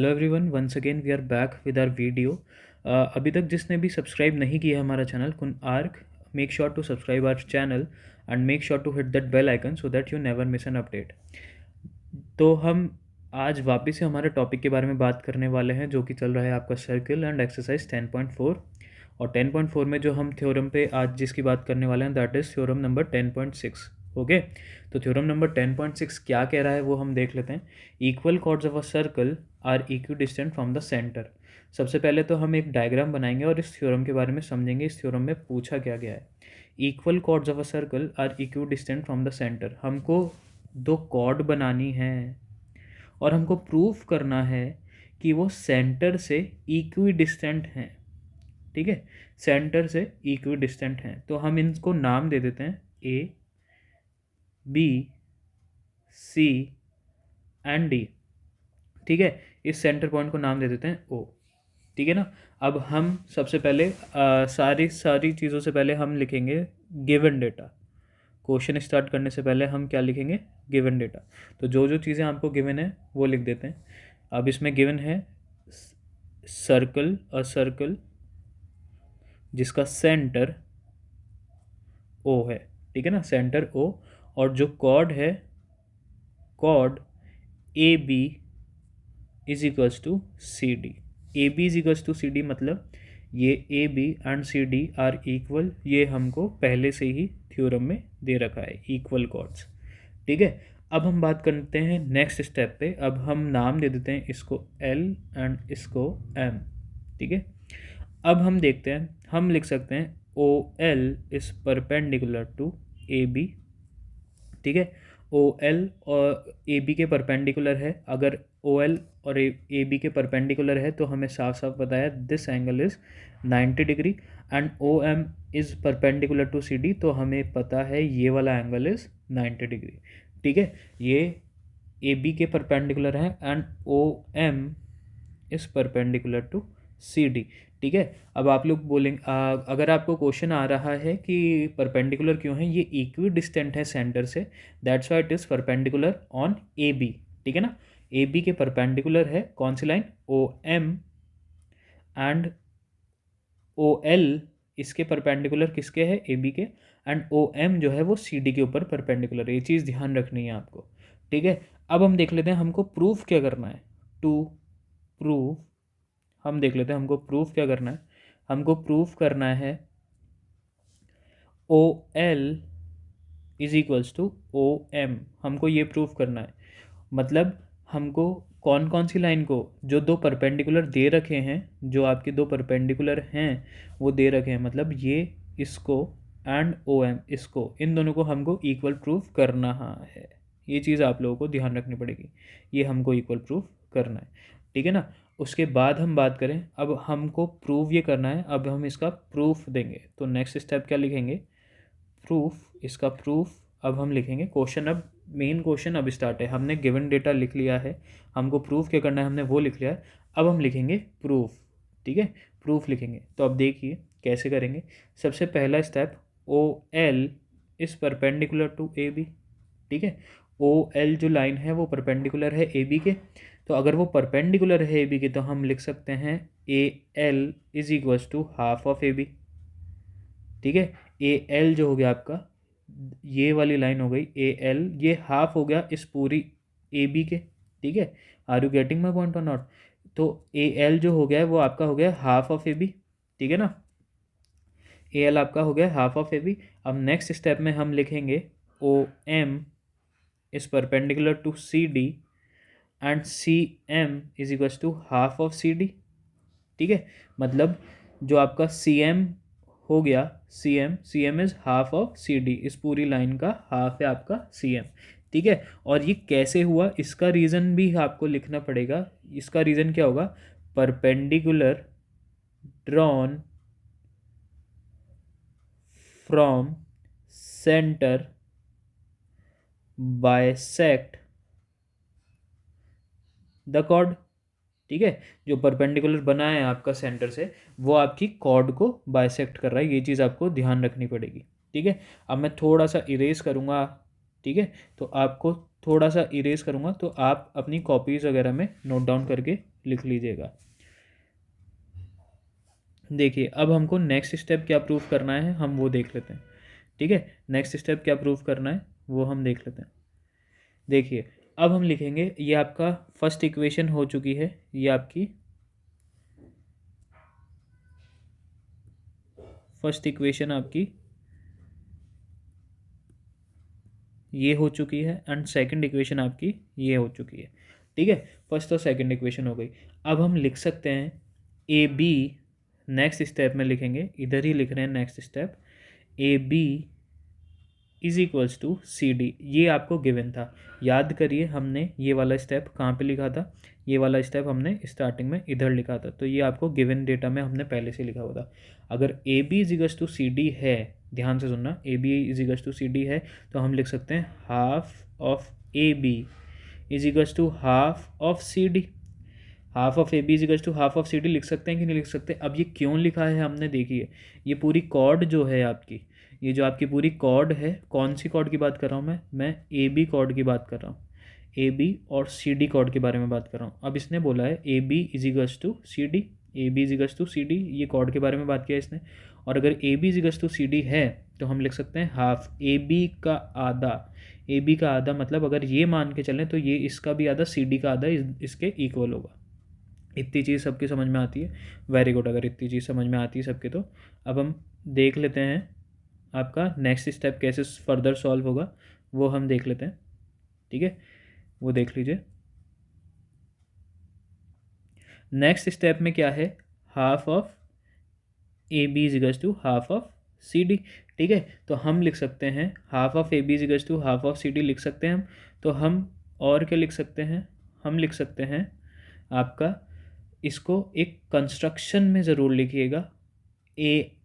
Hello everyone, once again we are back with our video. अभी तक जिसने भी सब्सक्राइब नहीं किया हमारा चैनल कुन आर्क, make sure to subscribe our channel and make sure to hit that bell icon so that you never miss an update. तो हम आज वापस से हमारे टॉपिक के बारे में बात करने वाले हैं, जो कि चल रहा है आपका सर्किल एंड एक्सरसाइज 10.4। और 10.4 में जो हम थ्योरम पे आज जिसकी बात करने वाले हैं that is theorem number 10.6। Okay, तो थ्योरम नंबर 10.6 क्या कह रहा है वो हम देख लेते हैं। Equal chords of a circle are equidistant from the centre. सबसे पहले तो हम एक डायग्राम बनाएंगे और इस थ्योरम के बारे में समझेंगे। इस थ्योरम में पूछा क्या गया है। Equal chords of a circle are equidistant from the centre. हमको दो कॉर्ड बनानी है और हमको प्रूफ करना है कि वो सेंटर से इक्वी डिस्टेंट हैं। ठीक है, सेंटर से इक्वी डिस्टेंट हैं। तो हम इनको नाम दे देते हैं ए, बी, सी एंड डी। ठीक है, इस सेंटर पॉइंट को नाम दे देते हैं ओ। ठीक है ना। अब हम सबसे पहले सारी चीज़ों से पहले हम लिखेंगे गिवन डेटा। क्वेश्चन स्टार्ट करने से पहले हम क्या लिखेंगे? Given data. तो जो जो चीज़ें आपको गिवन है वो लिख देते हैं। अब इसमें गिवन है सर्कल, अ सर्कल जिसका सेंटर ओ है। ठीक है ना, सेंटर ओ। और जो कॉर्ड है, chord A B is equals to C D. A B is equals to C D मतलब ये A B and C D are equal. ये हमको पहले से ही थ्योरम में दे रखा है, इक्वल कॉर्ड्स। ठीक है, अब हम बात करते हैं नेक्स्ट स्टेप पे। अब हम नाम दे देते हैं इसको एल एंड इसको एम। ठीक है, अब हम देखते हैं, हम लिख सकते हैं O L is perpendicular to A B. ठीक है, ओ एल और ए बी के परपेंडिकुलर है। अगर ओ एल और ए बी के परपेंडिकुलर है तो हमें साफ साफ पता है this angle is 90 degree. And O M is perpendicular to C D, तो हमें पता है ये वाला एंगल इज़ 90 डिग्री। ठीक है, ये ए बी के परपेंडिकुलर है and O M is perpendicular to C D. ठीक है, अब आप लोग बोलेंगे, अगर आपको क्वेश्चन आ रहा है कि परपेंडिकुलर क्यों है, ये इक्वी डिस्टेंट है सेंटर से, that's why it is perpendicular on A B. ठीक है ना, ए बी के परपेंडिकुलर है कौन सी line? O M. And O L इसके परपेंडिकुलर किसके है? ए बी के। एंड ओ एम जो है वो सी डी के ऊपर परपेंडिकुलर है। ये चीज़ ध्यान रखनी है आपको। ठीक है, अब हम देख लेते हैं हमको प्रूफ क्या करना है। टू प्रूफ, हम देख लेते हैं हमको प्रूफ क्या करना है। हमको प्रूफ करना है O L is equals to O M. हमको ये प्रूफ करना है, मतलब हमको कौन कौन सी लाइन को, जो दो परपेंडिकुलर दे रखे हैं, जो आपके दो परपेंडिकुलर हैं वो दे रखे हैं, मतलब ये इसको एंड ओ एम इसको, इन दोनों को हमको इक्वल प्रूफ करना है। ये चीज़ आप लोगों को ध्यान रखनी पड़ेगी, ये हमको इक्वल प्रूफ करना है। ठीक है ना, उसके बाद हम बात करें, अब हमको प्रूव ये करना है, अब हम इसका प्रूफ देंगे। तो नेक्स्ट स्टेप क्या लिखेंगे? प्रूफ, इसका प्रूफ। अब हम लिखेंगे क्वेश्चन। अब मेन क्वेश्चन अब स्टार्ट है। हमने गिवन डेटा लिख लिया है, हमको प्रूफ क्या करना है हमने वो लिख लिया है। अब हम लिखेंगे प्रूफ। ठीक है, प्रूफ लिखेंगे। तो अब देखिए कैसे करेंगे। सबसे पहला step, O L is perpendicular to A B. ठीक है, ओ एल जो लाइन है वो परपेंडिकुलर है ए बी के। तो अगर वो परपेंडिकुलर है ए बी के तो हम लिख सकते हैं A L is equals to half of A B. ठीक है, ए एल जो हो गया आपका, ये वाली लाइन हो गई ए एल, ये हाफ हो गया इस पूरी ए बी के। ठीक है, are you getting my point or not? तो ए एल जो हो गया है वो आपका हो गया हाफ ऑफ ए बी। ठीक है ना, ए एल आपका हो गया हाफ ऑफ ए बी। अब नेक्स्ट स्टेप में हम लिखेंगे O M is perpendicular to C D and C M is equals to half of C D. ठीक है, मतलब जो आपका सी एम हो गया, C M is half of C D, इस पूरी लाइन का हाफ है आपका सी एम। ठीक है, और ये कैसे हुआ इसका रीज़न भी आपको लिखना पड़ेगा। इसका रीज़न क्या होगा? Perpendicular drawn from centre bisect the chord. ठीक है, जो परपेंडिकुलर बना है आपका सेंटर से वो आपकी कॉर्ड को बाइसेक्ट कर रहा है। ये चीज़ आपको ध्यान रखनी पड़ेगी। ठीक है, अब मैं थोड़ा सा इरेज करूँगा ठीक है, तो आपको थोड़ा सा इरेज करूँगा, तो आप अपनी कॉपीज़ वगैरह में नोट डाउन करके लिख लीजिएगा। देखिए, अब हमको नेक्स्ट स्टेप क्या प्रूव करना है हम वो देख लेते हैं। ठीक है, नेक्स्ट स्टेप क्या प्रूव करना है वो हम देख लेते हैं। देखिए, अब हम लिखेंगे, ये आपका फर्स्ट इक्वेशन हो चुकी है, ये आपकी फर्स्ट इक्वेशन आपकी ये हो चुकी है, एंड सेकंड इक्वेशन आपकी ये हो चुकी है। ठीक है, फर्स्ट और सेकंड इक्वेशन हो गई। अब हम लिख सकते हैं ए बी, नेक्स्ट स्टेप में लिखेंगे, इधर ही लिख रहे हैं next step, A B is equals to C D. ये आपको गिवन था, याद करिए हमने ये वाला स्टेप कहाँ पे लिखा था, ये वाला स्टेप हमने स्टार्टिंग में इधर लिखा था, तो ये आपको गिवन डेटा में हमने पहले से लिखा हुआ था। अगर A B is equals to C D है, ध्यान से सुनना, A B is equals to C D है, तो हम लिख सकते हैं half of A B is equals to half of C D. Half of A B is equals to half of C D लिख सकते हैं कि नहीं लिख सकते? अब ये क्यों लिखा है हमने, देखिए, ये पूरी कॉर्ड जो है आपकी, ये जो आपकी पूरी कॉर्ड है, कौन सी कॉर्ड की बात कर रहा हूँ मैं ए बी कॉर्ड की बात कर रहा हूँ, ए बी और सी डी कॉर्ड के बारे में बात कर रहा हूँ। अब इसने बोला है A B is equals to C D, A B is equals to C D, ये कॉर्ड के बारे में बात किया इसने। और अगर A B is equals to C D है, तो हम लिख सकते हैं हाफ ए बी का आधा, ए बी का आधा मतलब अगर ये मान के चलें तो ये इसका भी आधा, सी डी का आधा इसके इक्वल होगा। इतनी चीज़ सबकी समझ में आती है? वेरी गुड, अगर इतनी चीज़ समझ में आती है सबके, तो अब हम देख लेते हैं आपका नेक्स्ट स्टेप कैसे फर्दर सॉल्व होगा, वो हम देख लेते हैं। ठीक है, वो देख लीजिए। नेक्स्ट स्टेप में क्या है, half of A B is equals to half of C D. ठीक है, तो हम लिख सकते हैं half of A B is equals to half of C D लिख सकते हैं हम। तो हम और क्या लिख सकते हैं, हम लिख सकते हैं आपका, इसको एक कंस्ट्रक्शन में ज़रूर लिखिएगा, A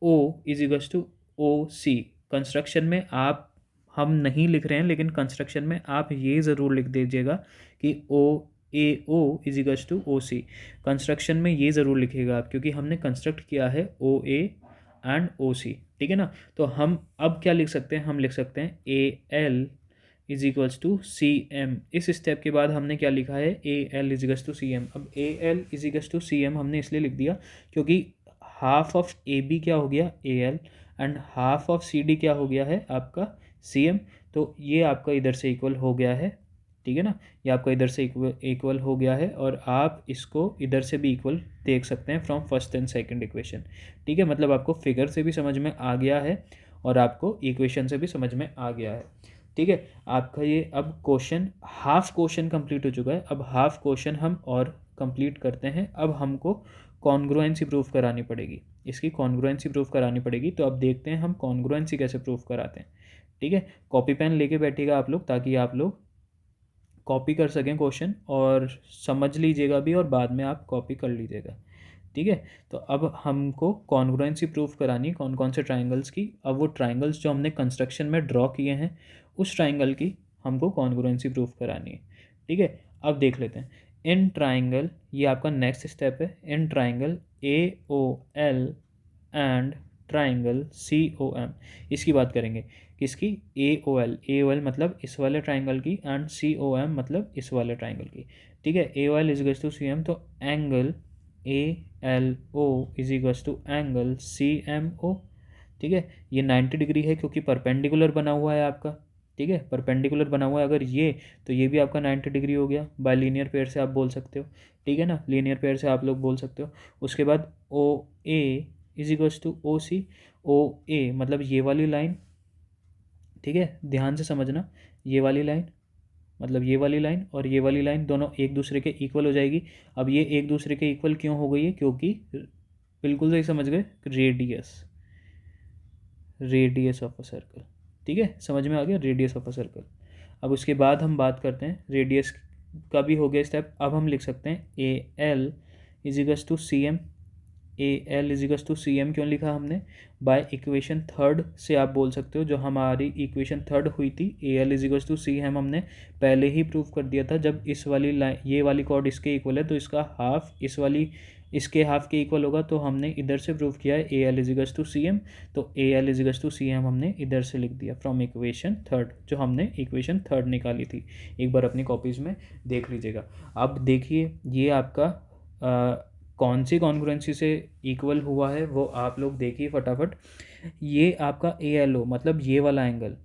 O is equals to O C. Construction में आप, हम नहीं लिख रहे हैं लेकिन कंस्ट्रक्शन में आप ये ज़रूर लिख दीजिएगा कि O A O is equals to O C. Construction में ये ज़रूर लिखिएगा आप, क्योंकि हमने कंस्ट्रक्ट किया है ओ ए एंड ओ सी। ठीक है ना, तो हम अब क्या लिख सकते हैं, हम लिख सकते हैं A L is equals to C M. इस स्टेप के बाद हमने क्या लिखा है, A L is equals to C M. अब A L is equals to C M हमने इसलिए लिख दिया क्योंकि हाफ ऑफ ए बी क्या हो गया, A L, and half of C D क्या हो गया है आपका, सी एम। तो ये आपका इधर से इक्वल हो गया है। ठीक है ना, ये आपका इधर से इक्वल हो गया है, और आप इसको इधर से भी इक्वल देख सकते हैं from first and second equation. ठीक है, मतलब आपको फिगर से भी समझ में आ गया है और आपको इक्वेशन से भी समझ में आ गया है। ठीक है, आपका ये अब क्वेश्चन, हाफ क्वेश्चन कंप्लीट हो चुका है। अब हाफ क्वेश्चन हम और कंप्लीट करते हैं। अब हमको कॉन्ग्रुएंसी प्रूफ करानी पड़ेगी, इसकी कॉन्ग्रुएंसी प्रूफ करानी पड़ेगी। तो अब देखते हैं हम कॉन्ग्रुएंसी कैसे प्रूफ कराते हैं। ठीक है, कॉपी पेन लेके बैठिएगा आप लोग, ताकि आप लोग कॉपी कर सकें क्वेश्चन, और समझ लीजिएगा भी और बाद में आप कॉपी कर लीजिएगा। ठीक है, तो अब हमको कॉन्ग्रुएंसी प्रूफ करानी है कौन कौन से ट्राइंगल्स की। अब वो ट्राइंगल्स जो हमने कंस्ट्रक्शन में ड्रॉ किए हैं, उस ट्राइंगल की हमको कॉन्ग्रुएंसी प्रूफ करानी है। ठीक है, अब देख लेते हैं। इन ट्राइंगल, ये आपका नेक्स्ट स्टेप है, in triangle A O L and triangle C O M, इसकी बात करेंगे। किसकी, ए ओ एल मतलब इस वाले ट्राइंगल की, एंड सी ओ एम मतलब इस वाले ट्राइंगल की। ठीक है, A O L is equals to C M, तो angle A L O is equals to angle C M O. ठीक है, ये 90 डिग्री है क्योंकि परपेंडिकुलर बना हुआ है आपका। ठीक है, परपेंडिकुलर बना हुआ है अगर ये, तो ये भी आपका 90 डिग्री हो गया। बाय लीनियर पेयर से आप बोल सकते हो। ठीक है ना, लीनियर पेयर से आप लोग बोल सकते हो। उसके बाद ओ ए इज इक्वल्स टू ओ सी, ओ ए मतलब ये वाली लाइन। ठीक है, ध्यान से समझना, ये वाली लाइन मतलब ये वाली लाइन और ये वाली लाइन दोनों एक दूसरे के इक्वल हो जाएगी। अब ये एक दूसरे के इक्वल क्यों हो गई है, क्योंकि बिल्कुल सही समझ गए, radius, radius of a circle. ठीक है, समझ में आ गया, रेडियस ऑफ अ सर्कल। अब उसके बाद हम बात करते हैं, रेडियस का भी हो गया स्टेप। अब हम लिख सकते हैं A L is equals to C M. A L is equals to C M क्यों लिखा हमने, बाय इक्वेशन थर्ड से आप बोल सकते हो, जो हमारी इक्वेशन थर्ड हुई थी A L is equals to C M हमने पहले ही प्रूव कर दिया था। जब इस वाली लाइन, ये वाली कॉर्ड इसके इक्वल है तो इसका हाफ इस वाली इसके हाफ के इक्वल होगा, तो हमने इधर से प्रूव किया है A L is equals to C M, तो A L is equals to C M हमने इधर से लिख दिया फ्रॉम इक्वेशन थर्ड, जो हमने इक्वेशन थर्ड निकाली थी। एक बार अपनी कॉपीज़ में देख लीजिएगा। अब देखिए ये आपका कौन सी कॉन्ग्रुएंसी से इक्वल हुआ है वो आप लोग देखिए फटाफट। ये आपका ए एल ओ मतलब ये वाला एंगल,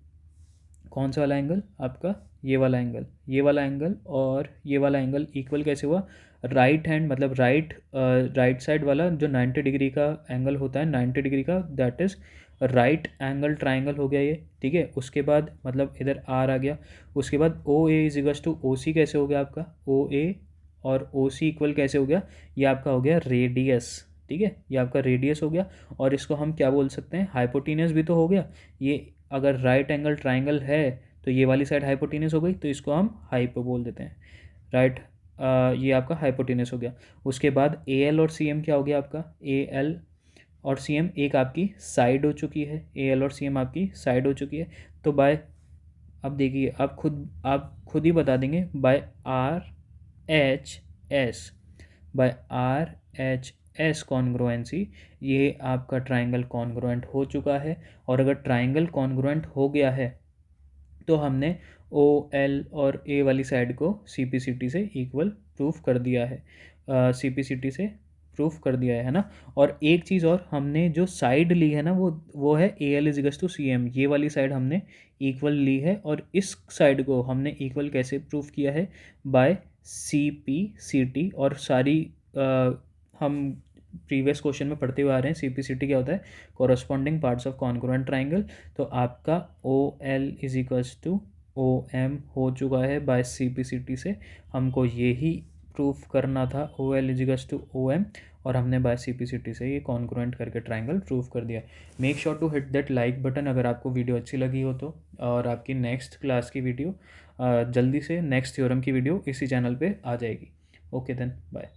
कौन सा वाला एंगल आपका, ये वाला एंगल, ये वाला एंगल और ये वाला एंगल इक्वल कैसे हुआ, राइट हैंड मतलब राइट साइड वाला जो 90 डिग्री का एंगल होता है, 90 डिग्री का, that is right angle triangle हो गया ये, ठीक है। उसके बाद मतलब इधर आर आ गया, उसके बाद ओ ए इज इक्वल्स टू ओ सी कैसे हो गया आपका, ओ ए और ओ सी इक्वल कैसे हो गया, ये आपका हो गया रेडियस, ठीक है, ये आपका रेडियस हो गया। और इसको हम क्या बोल सकते हैं, हाइपोटेनस भी तो हो गया। ये अगर राइट एंगल ट्राइंगल है तो ये वाली साइड हाइपोटेनस हो गई, तो इसको हम हाइपो बोल देते हैं, राइट। ये आपका हाइपोटेनस हो गया। उसके बाद ए एल और सी एम क्या हो गया आपका, ए एल और सी एम एक आपकी साइड हो चुकी है, ए एल और सी एम आपकी साइड हो चुकी है। तो बाय, अब देखिए आप खुद ही बता देंगे, by R H S, by R H S congruency ये आपका ट्राइंगल कॉन्ग्रुएंट हो चुका है। और अगर ट्राइंगल कॉन्ग्रुएंट हो गया है तो हमने ओ एल और ए वाली साइड को सी पी सी टी से इक्वल प्रूफ कर दिया है, सी पी सी टी से प्रूफ कर दिया है ना। और एक चीज़ और, हमने जो साइड ली है ना वो है A L is equals to C M, ये वाली साइड हमने इक्वल ली है। और इस साइड को हमने इक्वल कैसे प्रूफ किया है, by C P C T. और सारी हम प्रीवियस क्वेश्चन में पढ़ते हुए आ रहे हैं, सी पी सी टी क्या होता है, corresponding parts of congruent triangle. तो आपका O L is equals to O M हो चुका है by C P C T से। हमको यही प्रूफ करना था, O L is equals to O M, और हमने by C P C T से ये कॉन्ग्रुएंट करके ट्राइंगल प्रूफ कर दिया। Make sure to hit that like button अगर आपको वीडियो अच्छी लगी हो तो। और आपकी नेक्स्ट क्लास की वीडियो जल्दी से, नेक्स्ट थ्योरम की वीडियो इसी चैनल पे आ जाएगी। Okay then, bye.